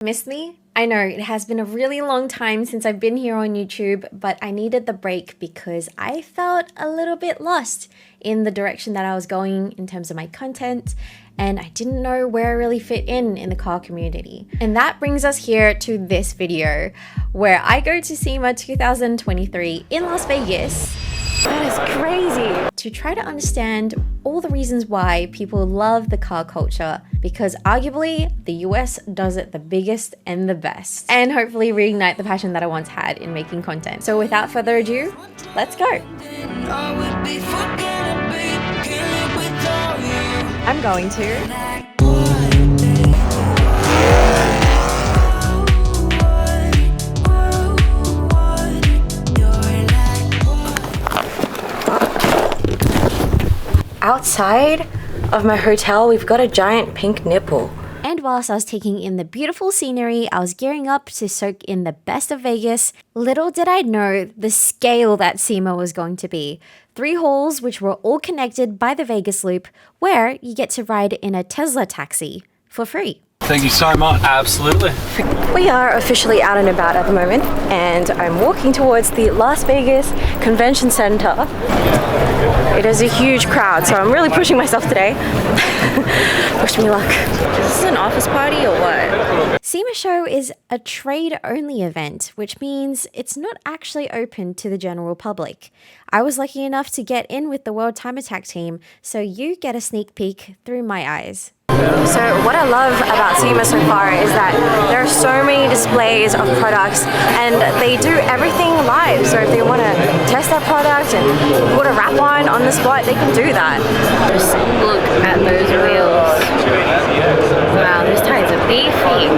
Missed me? I know it has been a really long time since I've been here on YouTube, but I needed the break because I felt a little bit lost in the direction that I was going in terms of my content, and I didn't know where I really fit in the car community. And that brings us here to this video where I go to SEMA 2023 in Las Vegas. That is crazy! To try to understand all the reasons why people love the car culture, because arguably the US does it the biggest and the best, and hopefully reignite the passion that I once had in making content. So without further ado, let's go! I'm going to outside of my hotel, we've got a giant pink nipple. And whilst I was taking in the beautiful scenery, I was gearing up to soak in the best of Vegas. Little did I know the scale that SEMA was going to be. 3 halls which were all connected by the Vegas Loop, where you get to ride in a Tesla taxi for free. Thank you so much. Absolutely. We are officially out and about at the moment, and I'm walking towards the Las Vegas Convention Center. It is a huge crowd, so I'm really pushing myself today. Wish me luck. Is this an office party or what? SEMA Show is a trade-only event, which means it's not actually open to the general public. I was lucky enough to get in with the World Time Attack team, so you get a sneak peek through my eyes. So what I love about SEMA so far is that there are so many displays of products and they do everything live. So if they want to test that product and put a wrap on the spot, they can do that. Just look at those wheels. Wow, those tires are beefy.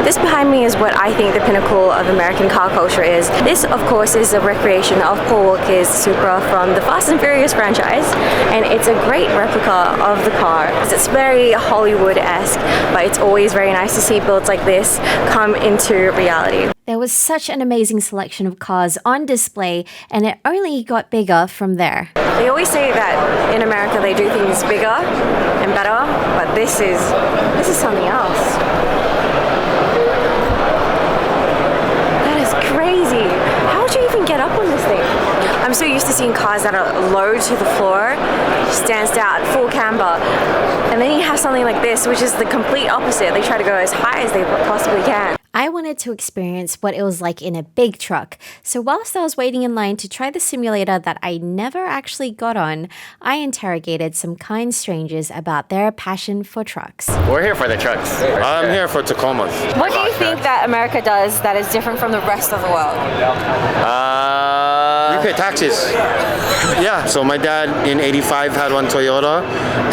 This behind me is what I think the pinnacle of American car culture is. This, of course, is a recreation of Paul Walker's Supra from the Fast and Furious franchise, and it's a great replica of the car. It's very Hollywood-esque, but it's always very nice to see builds like this come into reality. There was such an amazing selection of cars on display, and it only got bigger from there. They always say that in America they do things bigger and better, but this is something else. Crazy. How would you even get up on this thing? I'm so used to seeing cars that are low to the floor, stands out, full camber, and then you have something like this, which is the complete opposite. They try to go as high as they possibly can. I wanted to experience what it was like in a big truck, so whilst I was waiting in line to try the simulator that I never actually got on, I interrogated some kind strangers about their passion for trucks. We're here for the trucks. I'm here for Tacomas. What do you think that America does that is different from the rest of the world? We pay taxes. Yeah, so my dad in '85 had one Toyota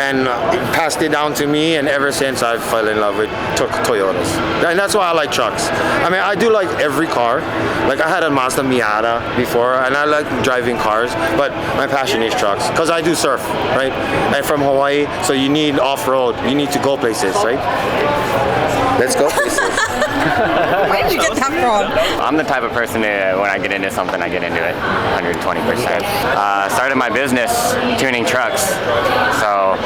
and passed it down to me, and ever since I fell in love with Toyotas. And that's why I like trucks. I mean, I do like every car. Like I had a Mazda Miata before, and I like driving cars, but my passion is trucks because I do surf, right? I'm from Hawaii, so you need off-road. You need to go places, right? Let's go places. Where did you get that from? I'm the type of person that when I get into something, I get into it 120%. Started my business tuning trucks, so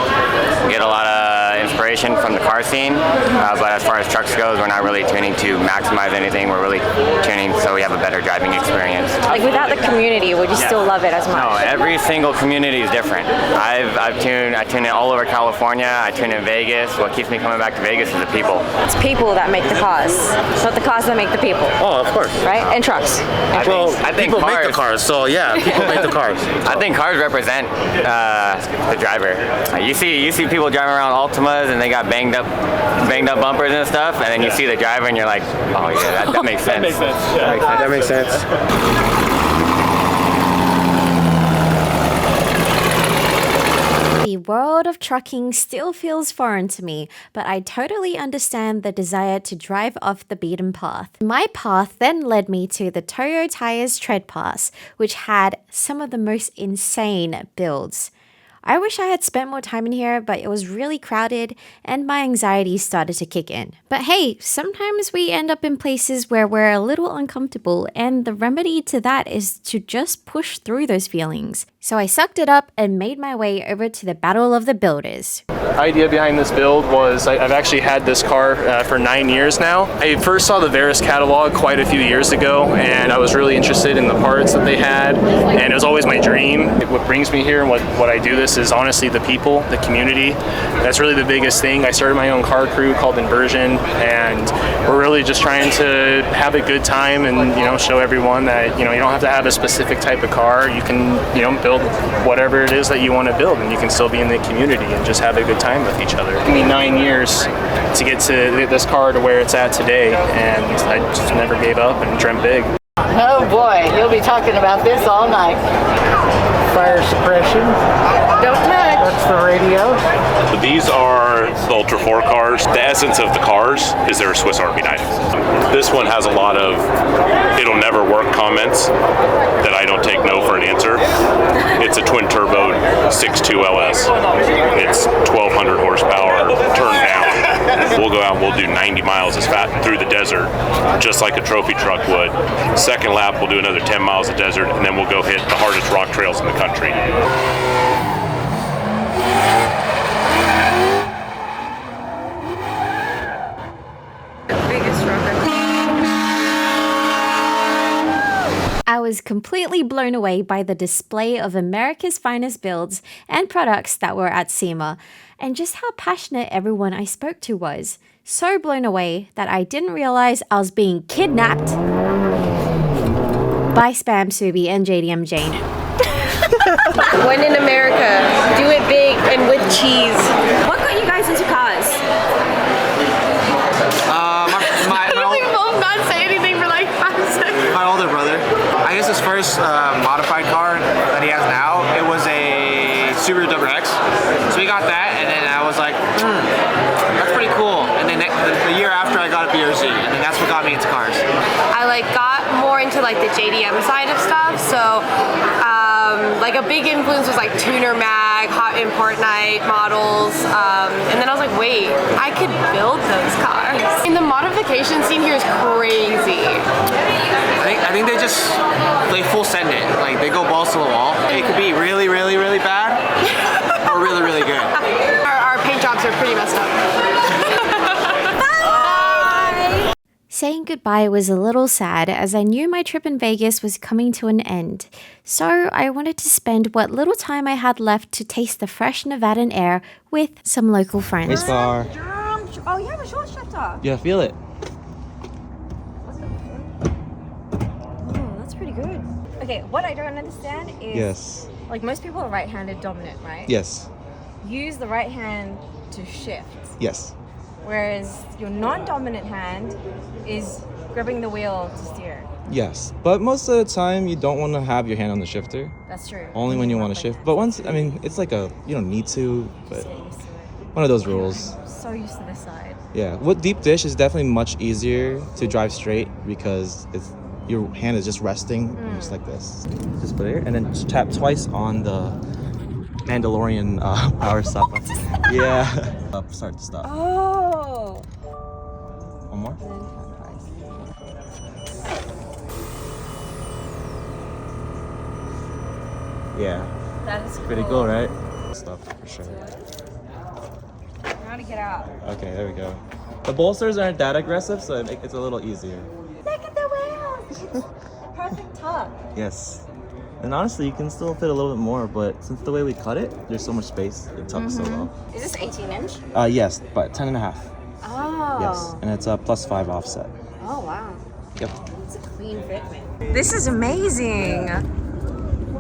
get a lot of inspiration from the car scene, but as far as trucks goes, we're not really tuning to maximize anything. We're really tuning so we have a better driving experience. Like without the community, would you still love it as much? No, every single community is different. I tune in all over California. I tune in Vegas. What keeps me coming back to Vegas is the people. It's people that make the cars, not the cars that make the people. Oh, of course. Right? And trucks. I think people make the cars, so yeah, people make the cars. I think cars represent the driver. You see people driving around Altimas and they got banged up bumpers and stuff, and then you see the driver and you're like, oh yeah, that makes sense. That makes sense. The world of trucking still feels foreign to me, but I totally understand the desire to drive off the beaten path. My path then led me to the Toyo Tires Tread Pass, which had some of the most insane builds. I wish I had spent more time in here, but it was really crowded and my anxiety started to kick in. But hey, sometimes we end up in places where we're a little uncomfortable, and the remedy to that is to just push through those feelings. So I sucked it up and made my way over to the Battle of the Builders. idea behind this build was I've actually had this car for 9 years now. I first saw the Veris catalog quite a few years ago, and I was really interested in the parts that they had, and it was always my dream. What brings me here and what I do this is honestly the people, the community. That's really the biggest thing. I started my own car crew called Inversion, and we're really just trying to have a good time and, you know, show everyone that, you know, you don't have to have a specific type of car. You can, you know, build whatever it is that you want to build, and you can still be in the community and just have a good time with each other. It took me 9 years to get this car to where it's at today, and I just never gave up and dreamt big. Oh boy, you'll be talking about this all night. Fire suppression. Don't touch. That's the radio. These are the Ultra 4 cars. The essence of the cars is they're a Swiss Army knife. This one has a lot of it'll never work comments that I don't take no for an answer. It's a twin turbo 6.2 LS. It's 1,200 horsepower turned down. We'll go out and we'll do 90 miles as fast through the desert, just like a trophy truck would. Second lap, we'll do another 10 miles of desert, and then we'll go hit the hardest rock trails in the country. I was completely blown away by the display of America's finest builds and products that were at SEMA, and just how passionate everyone I spoke to was. So blown away that I didn't realize I was being kidnapped by Spam Subi and JDM Jane. When in America, do it big and with cheese. What got you guys into cars? My older brother. I guess his first modified car that he has now, it was a Subaru WRX. So we got that, and then I was like, that's pretty cool. And then the year after, I got a BRZ, and then that's what got me into cars. I got more into the JDM side of stuff. So a big influence was Tuner Mag, Hot Import Night models, and then I was like, wait, I could build those cars. And the modification scene here is crazy. I think they full send it. They go balls to the wall. It could be really, really, really bad, or really, really good. Our paint jobs are pretty messed up. Saying goodbye was a little sad as I knew my trip in Vegas was coming to an end. So I wanted to spend what little time I had left to taste the fresh Nevadan air with some local friends. Hey Scar. Oh, you have a short shifter. Yeah, feel it. Oh, that's pretty good. Okay, what I don't understand is... Yes. Most people are right-handed dominant, right? Yes. Use the right hand to shift. Yes. Whereas your non-dominant hand is gripping the wheel to steer. Yes, but most of the time you don't want to have your hand on the shifter. That's true. Only when you want to shift. But once, it's you don't need to, but one of those rules. I'm so used to this side. Yeah, with deep dish is definitely much easier to drive straight because your hand is just resting just like this. Just put it here and then just tap twice on the Mandalorian power stop button. Yeah. Start to stop. Oh. One more. Yeah. That is pretty cool, right? Stuff for sure. How to get out. Okay, there we go. The bolsters aren't that aggressive, so it's a little easier. Look at the wheels. Perfect tuck. Yes. And honestly, you can still fit a little bit more, but since the way we cut it, there's so much space, it tucks so well. Is this 18-inch? Yes, but 10.5. Oh. Yes, and it's a +5 offset. Oh, wow. Yep. It's a clean fitment. This is amazing.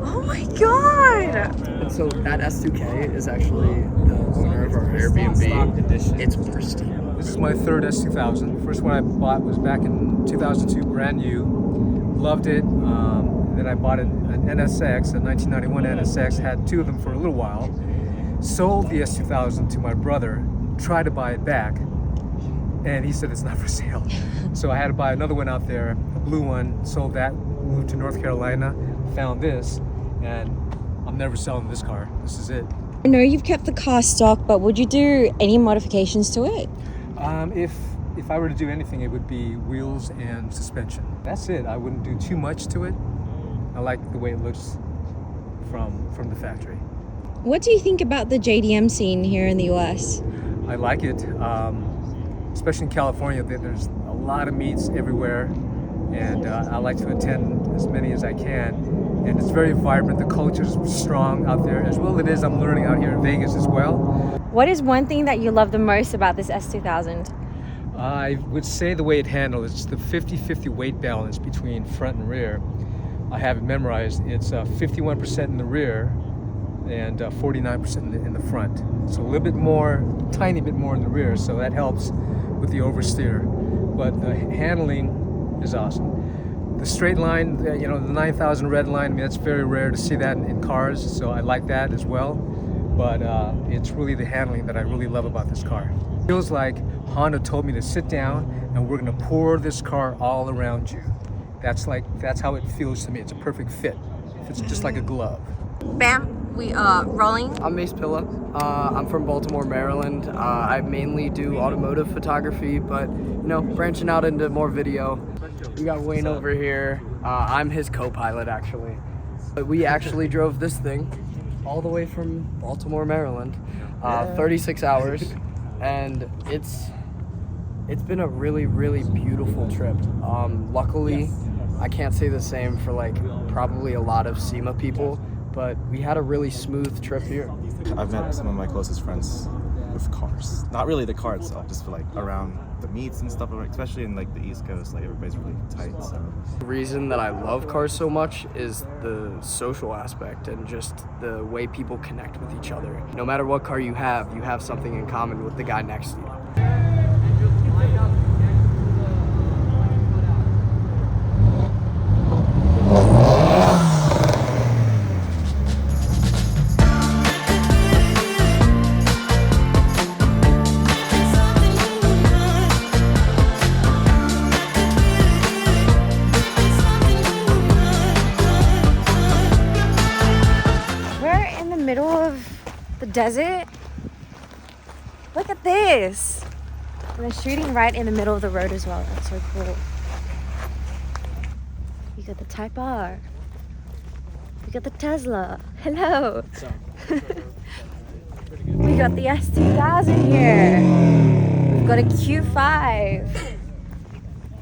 Oh my god. And so that S2K is actually the owner of our Airbnb. It's pristine. This is my third S2000. First one I bought was back in 2002, brand new. Loved it. Then I bought an NSX, a 1991 NSX, had two of them for a little while. Sold the S2000 to my brother, tried to buy it back, and he said it's not for sale. So I had to buy another one out there, a blue one, sold that, moved to North Carolina, found this, and I'm never selling this car. This is it. I know you've kept the car stock, but would you do any modifications to it? If I were to do anything, it would be wheels and suspension. That's it. I wouldn't do too much to it. I like the way it looks from the factory. What do you think about the JDM scene here in the US? I like it, especially in California. There's a lot of meets everywhere, and I like to attend as many as I can. And it's very vibrant. The culture is strong out there, as well it is. I'm learning out here in Vegas as well. What is one thing that you love the most about this S2000? I would say the way it handles, it's the 50-50 weight balance between front and rear. I have it memorized. It's 51% in the rear and 49% in the front. So a little bit more, tiny bit more in the rear, so that helps with the oversteer. But the handling is awesome. The straight line, you know, the 9000 red line, I mean, that's very rare to see that in cars, so I like that as well. But it's really the handling that I really love about this car. It feels like Honda told me to sit down and we're gonna pour this car all around you. That's how it feels to me. It's a perfect fit. It's just like a glove. Bam, we are rolling. I'm Mace Pilla. I'm from Baltimore, Maryland. I mainly do automotive photography, but you know, branching out into more video. We got Wayne over here. I'm his co-pilot actually. But we actually drove this thing all the way from Baltimore, Maryland, 36 hours, and it's been a really, really beautiful trip. Luckily, I can't say the same for like probably a lot of SEMA people, but we had a really smooth trip here. I've met some of my closest friends with cars. Not really the car itself, just for like around the meets and stuff, especially in like the East Coast, like everybody's really tight. So The reason that I love cars so much is the social aspect and just the way people connect with each other. No matter what car you have something in common with the guy next to you. Desert. Look at this. And they're shooting right in the middle of the road as well. That's so cool. You got the Type R. You got the Tesla. Hello. We got the S2000 here. We've got a Q5.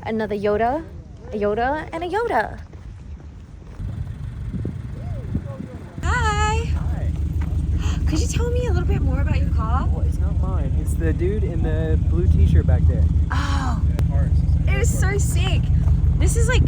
Another Yoda, a Yoda, and a Yoda. Could you tell me a little bit more about your car? Well, it's not mine. It's the dude in the blue t-shirt back there. Oh, it is so sick. This is like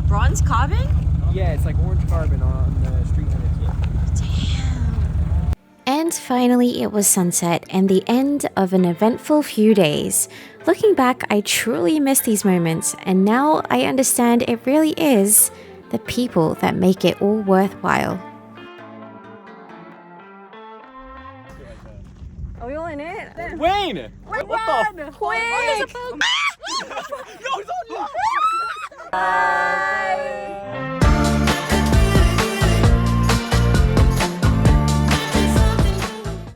bronze carbon? Yeah, it's like orange carbon on the street limits. Damn. And finally, it was sunset and the end of an eventful few days. Looking back, I truly miss these moments, and now I understand it really is the people that make it all worthwhile. Are we all in it? Wayne! What the? Wayne! No, he's on